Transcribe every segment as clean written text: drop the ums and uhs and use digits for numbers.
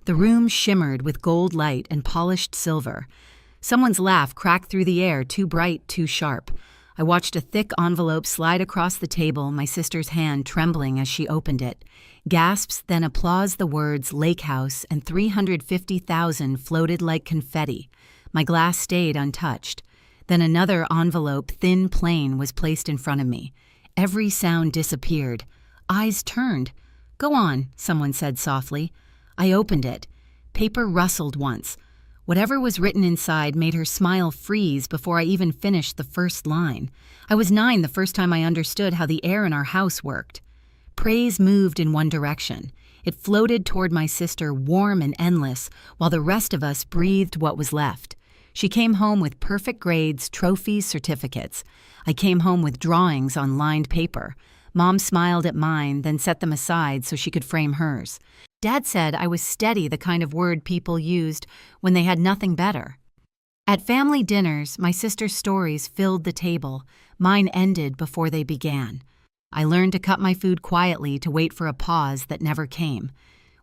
The room shimmered with gold light and polished silver. Someone's laugh cracked through the air, too bright, too sharp. I watched a thick envelope slide across the table, my sister's hand trembling as she opened it. Gasps, then applause. The words Lake House and 350,000 floated like confetti. My glass stayed untouched. Then another envelope, thin, plain, was placed in front of me. Every sound disappeared. Eyes turned. "Go on," someone said softly. I opened it. Paper rustled once. Whatever was written inside made her smile freeze before I even finished the first line. I was 9 the first time I understood how the air in our house worked. Praise moved in one direction. It floated toward my sister, warm and endless, while the rest of us breathed what was left. She came home with perfect grades, trophies, certificates. I came home with drawings on lined paper. Mom smiled at mine, then set them aside so she could frame hers. Dad said I was steady, the kind of word people used when they had nothing better. At family dinners, my sister's stories filled the table. Mine ended before they began. I learned to cut my food quietly to wait for a pause that never came.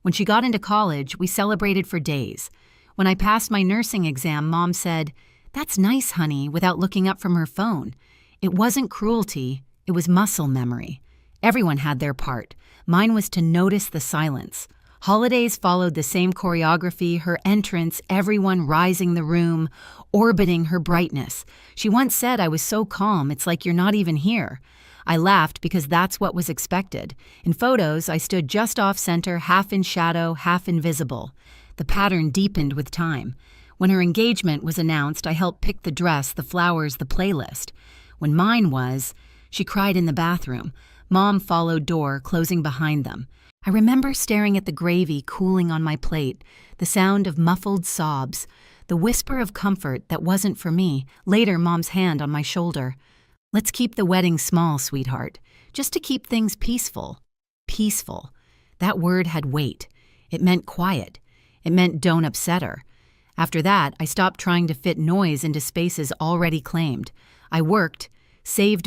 When she got into college, we celebrated for days. When I passed my nursing exam, Mom said, "That's nice, honey," without looking up from her phone. It wasn't cruelty, it was muscle memory. Everyone had their part. Mine was to notice the silence. Holidays followed the same choreography, her entrance, everyone rising the room, orbiting her brightness. She once said I was so calm, it's like you're not even here. I laughed because that's what was expected. In photos, I stood just off center, half in shadow, half invisible. The pattern deepened with time. When her engagement was announced, I helped pick the dress, the flowers, the playlist. When mine was, she cried in the bathroom. Mom followed door, closing behind them. I remember staring at the gravy cooling on my plate, the sound of muffled sobs, the whisper of comfort that wasn't for me, later Mom's hand on my shoulder. "Let's keep the wedding small, sweetheart, just to keep things peaceful." Peaceful. That word had weight. It meant quiet. It meant don't upset her. After that, I stopped trying to fit noise into spaces already claimed. I worked,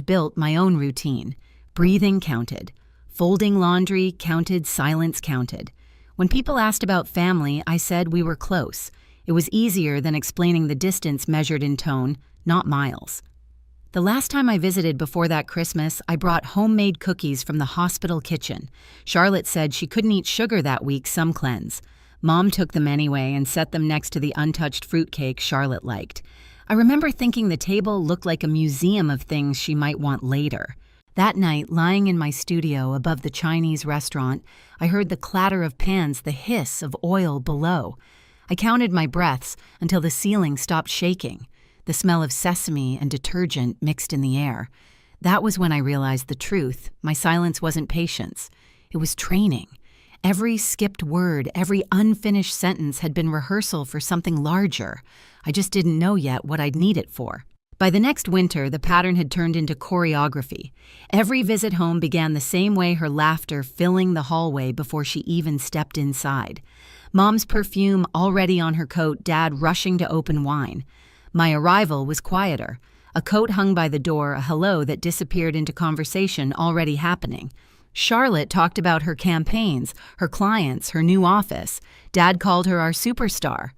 built my own routine. Breathing counted. Folding laundry counted, silence counted. When people asked about family, I said we were close. It was easier than explaining the distance measured in tone, not miles. The last time I visited before that Christmas, I brought homemade cookies from the hospital kitchen. Charlotte said she couldn't eat sugar that week, some cleanse. Mom took them anyway and set them next to the untouched fruitcake Charlotte liked. I remember thinking the table looked like a museum of things she might want later. That night, lying in my studio above the Chinese restaurant, I heard the clatter of pans, the hiss of oil below. I counted my breaths until the ceiling stopped shaking. The smell of sesame and detergent mixed in the air. That was when I realized the truth. My silence wasn't patience. It was training. Every skipped word, every unfinished sentence had been rehearsal for something larger. I just didn't know yet what I'd need it for. By the next winter, the pattern had turned into choreography. Every visit home began the same way, her laughter filling the hallway before she even stepped inside. Mom's perfume already on her coat, Dad rushing to open wine. My arrival was quieter. A coat hung by the door, a hello that disappeared into conversation already happening. Charlotte talked about her campaigns, her clients, her new office. Dad called her our superstar.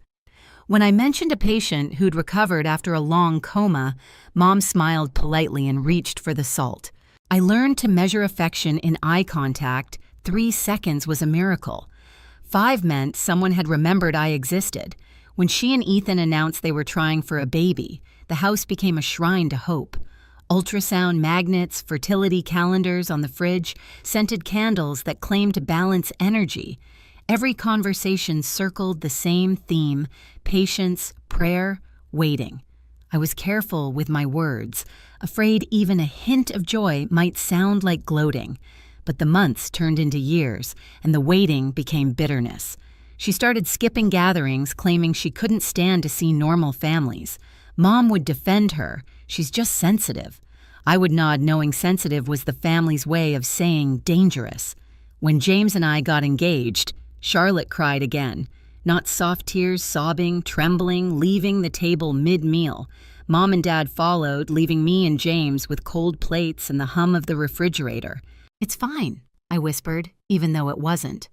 When I mentioned a patient who'd recovered after a long coma, Mom smiled politely and reached for the salt. I learned to measure affection in eye contact. 3 seconds was a miracle. 5 meant someone had remembered I existed. When she and Ethan announced they were trying for a baby, the house became a shrine to hope. Ultrasound magnets, fertility calendars on the fridge, scented candles that claimed to balance energy. Every conversation circled the same theme: patience, prayer, waiting. I was careful with my words, afraid even a hint of joy might sound like gloating. But the months turned into years, and the waiting became bitterness. She started skipping gatherings, claiming she couldn't stand to see normal families. Mom would defend her. She's just sensitive. I would nod, knowing sensitive was the family's way of saying dangerous. When James and I got engaged, Charlotte cried again. Not soft tears, sobbing, trembling, leaving the table mid-meal. Mom and Dad followed, leaving me and James with cold plates and the hum of the refrigerator. "It's fine," I whispered, even though it wasn't.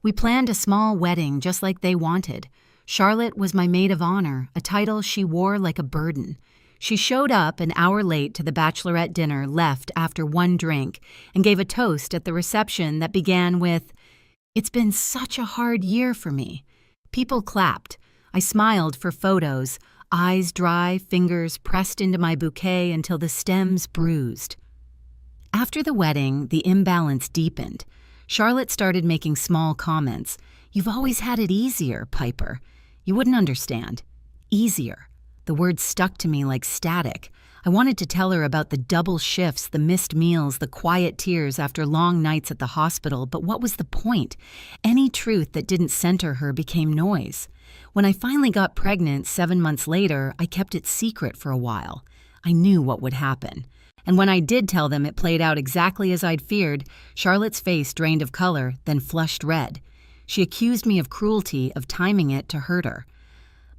We planned a small wedding just like they wanted. Charlotte was my maid of honor, a title she wore like a burden. She showed up an hour late to the bachelorette dinner, left after one drink, and gave a toast at the reception that began with, "It's been such a hard year for me." People clapped. I smiled for photos, eyes dry, fingers pressed into my bouquet until the stems bruised. After the wedding, the imbalance deepened. Charlotte started making small comments. "You've always had it easier, Piper. You wouldn't understand." Easier. The word stuck to me like static. I wanted to tell her about the double shifts, the missed meals, the quiet tears after long nights at the hospital, but what was the point? Any truth that didn't center her became noise. When I finally got pregnant 7 months later, I kept it secret for a while. I knew what would happen. And when I did tell them, it played out exactly as I'd feared. Charlotte's face drained of color, then flushed red. She accused me of cruelty, of timing it to hurt her.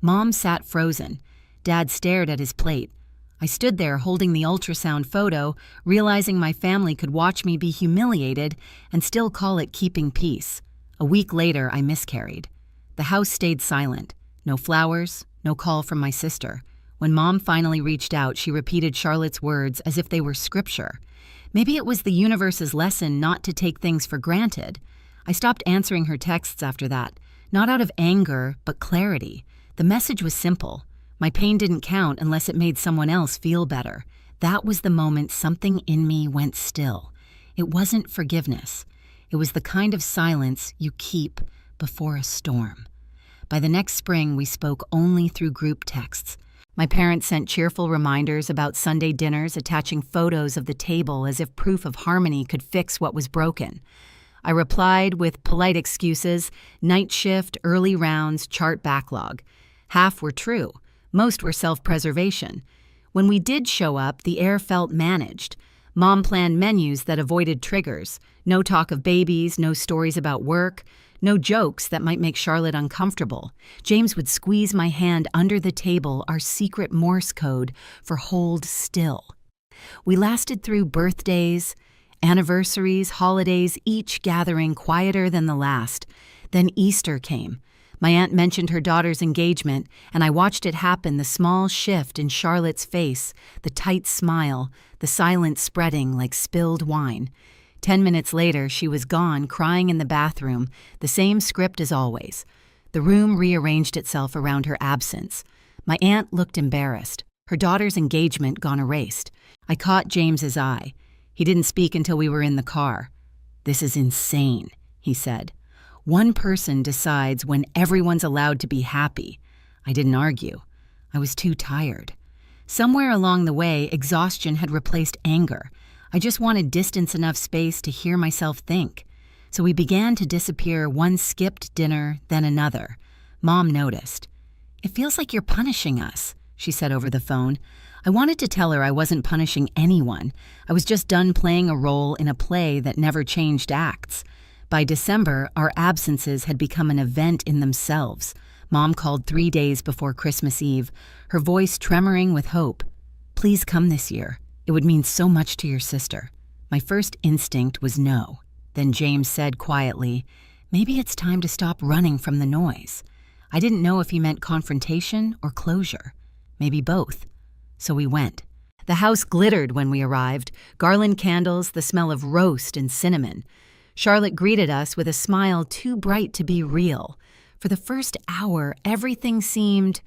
Mom sat frozen. Dad stared at his plate. I stood there holding the ultrasound photo, realizing my family could watch me be humiliated and still call it keeping peace. A week later, I miscarried. The house stayed silent. No flowers, no call from my sister. When Mom finally reached out, she repeated Charlotte's words as if they were scripture. Maybe it was the universe's lesson not to take things for granted. I stopped answering her texts after that, not out of anger, but clarity. The message was simple. My pain didn't count unless it made someone else feel better. That was the moment something in me went still. It wasn't forgiveness. It was the kind of silence you keep before a storm. By the next spring, we spoke only through group texts. My parents sent cheerful reminders about Sunday dinners, attaching photos of the table as if proof of harmony could fix what was broken. I replied with polite excuses, night shift, early rounds, chart backlog. Half were true. Most were self-preservation. When we did show up, the air felt managed. Mom planned menus that avoided triggers. No talk of babies, no stories about work, no jokes that might make Charlotte uncomfortable. James would squeeze my hand under the table, our secret Morse code for hold still. We lasted through birthdays, anniversaries, holidays, each gathering quieter than the last. Then Easter came. My aunt mentioned her daughter's engagement, and I watched it happen, the small shift in Charlotte's face, the tight smile, the silence spreading like spilled wine. 10 minutes later, she was gone, crying in the bathroom, the same script as always. The room rearranged itself around her absence. My aunt looked embarrassed, her daughter's engagement gone erased. I caught James's eye. He didn't speak until we were in the car. "This is insane," he said. "One person decides when everyone's allowed to be happy." I didn't argue. I was too tired. Somewhere along the way, exhaustion had replaced anger. I just wanted distance enough space to hear myself think. So we began to disappear, one skipped dinner, then another. Mom noticed. "It feels like you're punishing us," she said over the phone. I wanted to tell her I wasn't punishing anyone. I was just done playing a role in a play that never changed acts. By December, our absences had become an event in themselves. Mom called 3 days before Christmas Eve, her voice tremoring with hope. "Please come this year. It would mean so much to your sister." My first instinct was no. Then James said quietly, "Maybe it's time to stop running from the noise." I didn't know if he meant confrontation or closure. Maybe both. So we went. The house glittered when we arrived, garland candles, the smell of roast and cinnamon. Charlotte greeted us with a smile too bright to be real. For the first hour, everything seemed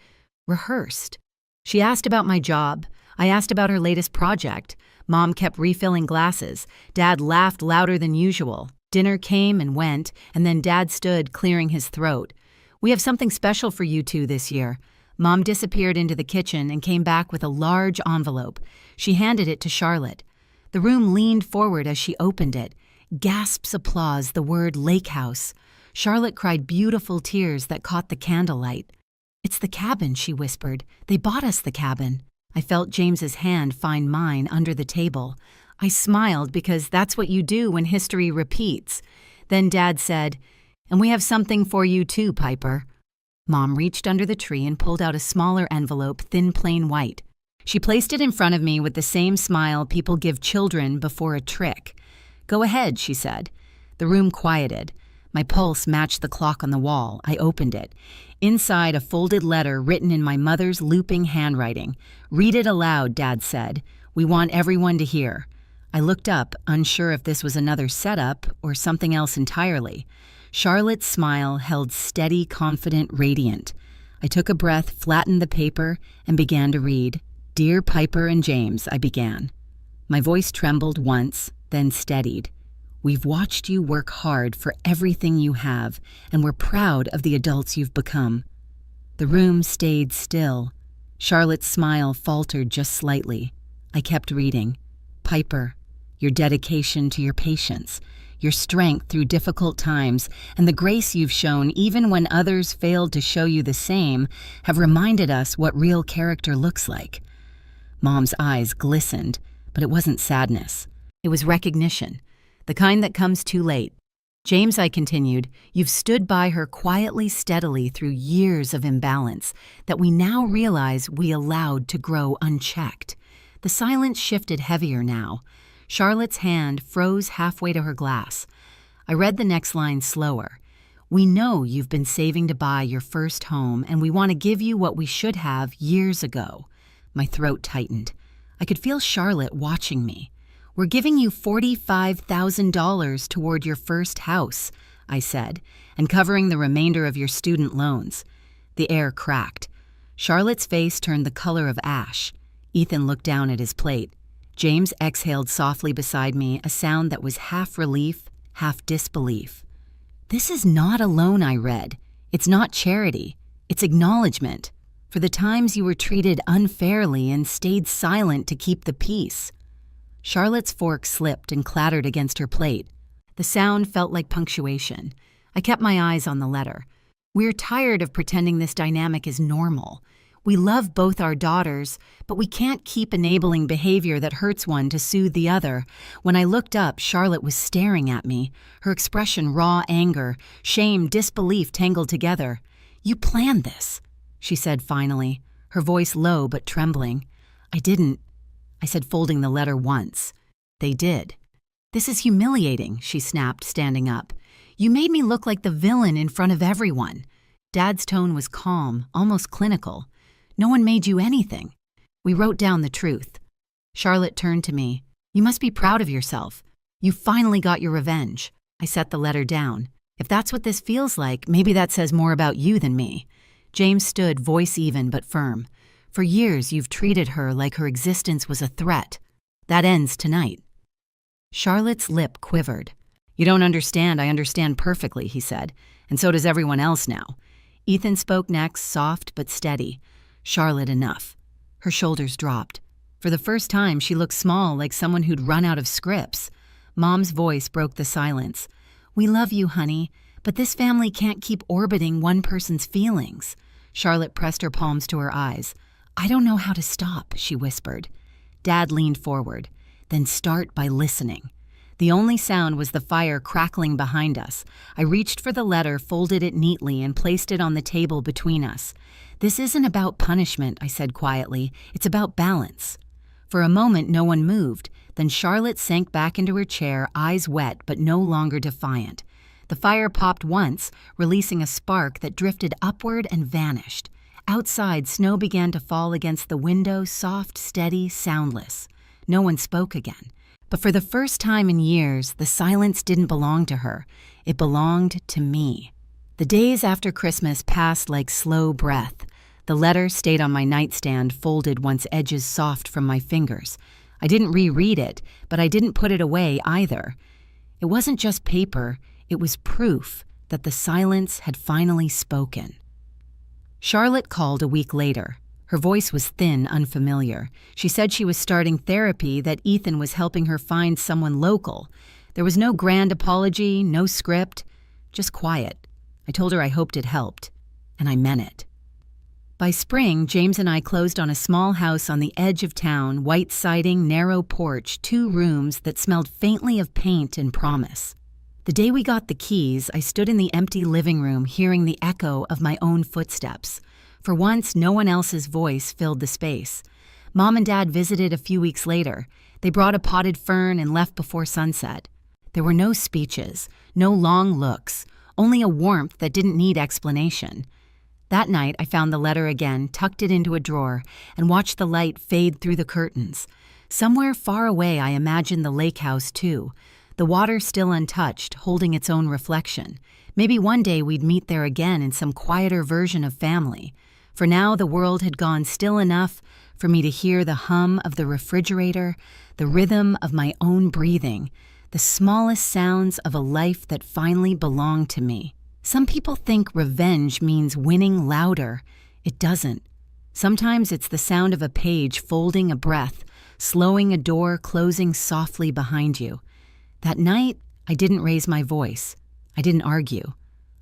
rehearsed. She asked about my job. I asked about her latest project. Mom kept refilling glasses. Dad laughed louder than usual. Dinner came and went, and then Dad stood clearing his throat. "We have something special for you two this year." Mom disappeared into the kitchen and came back with a large envelope. She handed it to Charlotte. The room leaned forward as she opened it. Gasps applause, the word Lake House. Charlotte cried beautiful tears that caught the candlelight. "It's the cabin," she whispered. "They bought us the cabin." I felt James's hand find mine under the table. I smiled because that's what you do when history repeats. Then Dad said, "And we have something for you too, Piper." Mom reached under the tree and pulled out a smaller envelope, thin plain white. She placed it in front of me with the same smile people give children before a trick. "Go ahead," she said. The room quieted. My pulse matched the clock on the wall. I opened it. Inside, a folded letter written in my mother's looping handwriting. "Read it aloud," Dad said. "We want everyone to hear." I looked up, unsure if this was another setup or something else entirely. Charlotte's smile held steady, confident, radiant. I took a breath, flattened the paper, and began to read. "Dear Piper and James," I began. My voice trembled once, then steadied. "We've watched you work hard for everything you have, and we're proud of the adults you've become." The room stayed still. Charlotte's smile faltered just slightly. I kept reading. "Piper, your dedication to your patients, your strength through difficult times, and the grace you've shown even when others failed to show you the same have reminded us what real character looks like." Mom's eyes glistened, but it wasn't sadness. It was recognition, the kind that comes too late. "James," I continued, "you've stood by her quietly, steadily through years of imbalance that we now realize we allowed to grow unchecked." The silence shifted heavier now. Charlotte's hand froze halfway to her glass. I read the next line slower. "We know you've been saving to buy your first home, and we want to give you what we should have years ago." My throat tightened. I could feel Charlotte watching me. "We're giving you $45,000 toward your first house," I said, "and covering the remainder of your student loans." The air cracked. Charlotte's face turned the color of ash. Ethan looked down at his plate. James exhaled softly beside me, a sound that was half relief, half disbelief. "This is not a loan," I read. "It's not charity. It's acknowledgement for the times you were treated unfairly and stayed silent to keep the peace." Charlotte's fork slipped and clattered against her plate. The sound felt like punctuation. I kept my eyes on the letter. "We're tired of pretending this dynamic is normal. We love both our daughters, but we can't keep enabling behavior that hurts one to soothe the other." When I looked up, Charlotte was staring at me, her expression raw anger, shame, disbelief tangled together. "You planned this," she said finally, her voice low but trembling. "I didn't," I said, folding the letter once. "They did." "This is humiliating," she snapped, standing up. "You made me look like the villain in front of everyone." Dad's tone was calm, almost clinical. "No one made you anything. We wrote down the truth." Charlotte turned to me. "You must be proud of yourself. You finally got your revenge." I set the letter down. "If that's what this feels like, maybe that says more about you than me." James stood, voice even but firm. "For years you've treated her like her existence was a threat. That ends tonight." Charlotte's lip quivered. "You don't understand. I understand perfectly," he said. "And so does everyone else now." Ethan spoke next, soft but steady. "Charlotte, enough." Her shoulders dropped. For the first time, she looked small, like someone who'd run out of scripts. Mom's voice broke the silence. "We love you, honey, but this family can't keep orbiting one person's feelings." Charlotte pressed her palms to her eyes. "I don't know how to stop," she whispered. Dad leaned forward. "Then start by listening." The only sound was the fire crackling behind us. I reached for the letter, folded it neatly, and placed it on the table between us. "This isn't about punishment," I said quietly. "It's about balance." For a moment, no one moved. Then Charlotte sank back into her chair, eyes wet but no longer defiant. The fire popped once, releasing a spark that drifted upward and vanished. Outside, snow began to fall against the window, soft, steady, soundless. No one spoke again. But for the first time in years, the silence didn't belong to her. It belonged to me. The days after Christmas passed like slow breath. The letter stayed on my nightstand, folded once edges soft from my fingers. I didn't reread it, but I didn't put it away either. It wasn't just paper, it was proof that the silence had finally spoken. Charlotte called a week later. Her voice was thin, unfamiliar. She said she was starting therapy, that Ethan was helping her find someone local. There was no grand apology, no script, just quiet. I told her I hoped it helped, and I meant it. By spring, James and I closed on a small house on the edge of town, white siding, narrow porch, 2 rooms that smelled faintly of paint and promise. The day we got the keys, I stood in the empty living room, hearing the echo of my own footsteps. For once, no one else's voice filled the space. Mom and Dad visited a few weeks later. They brought a potted fern and left before sunset. There were no speeches, no long looks, only a warmth that didn't need explanation. That night, I found the letter again, tucked it into a drawer, and watched the light fade through the curtains. Somewhere far away, I imagined the lake house, too. The water still untouched, holding its own reflection. Maybe one day we'd meet there again in some quieter version of family. For now, the world had gone still enough for me to hear the hum of the refrigerator, the rhythm of my own breathing, the smallest sounds of a life that finally belonged to me. Some people think revenge means winning louder. It doesn't. Sometimes it's the sound of a page folding a breath, slowing a door closing softly behind you. That night, I didn't raise my voice. I didn't argue.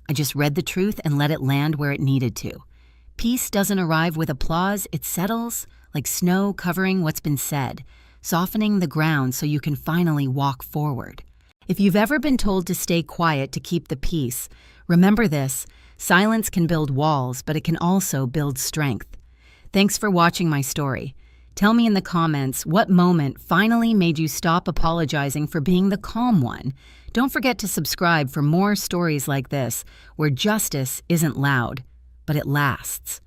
I just read the truth and let it land where it needed to. Peace doesn't arrive with applause, it settles like snow covering what's been said, softening the ground so you can finally walk forward. If you've ever been told to stay quiet to keep the peace, remember this: silence can build walls, but it can also build strength. Thanks for watching my story. Tell me in the comments what moment finally made you stop apologizing for being the calm one. Don't forget to subscribe for more stories like this, where justice isn't loud, but it lasts.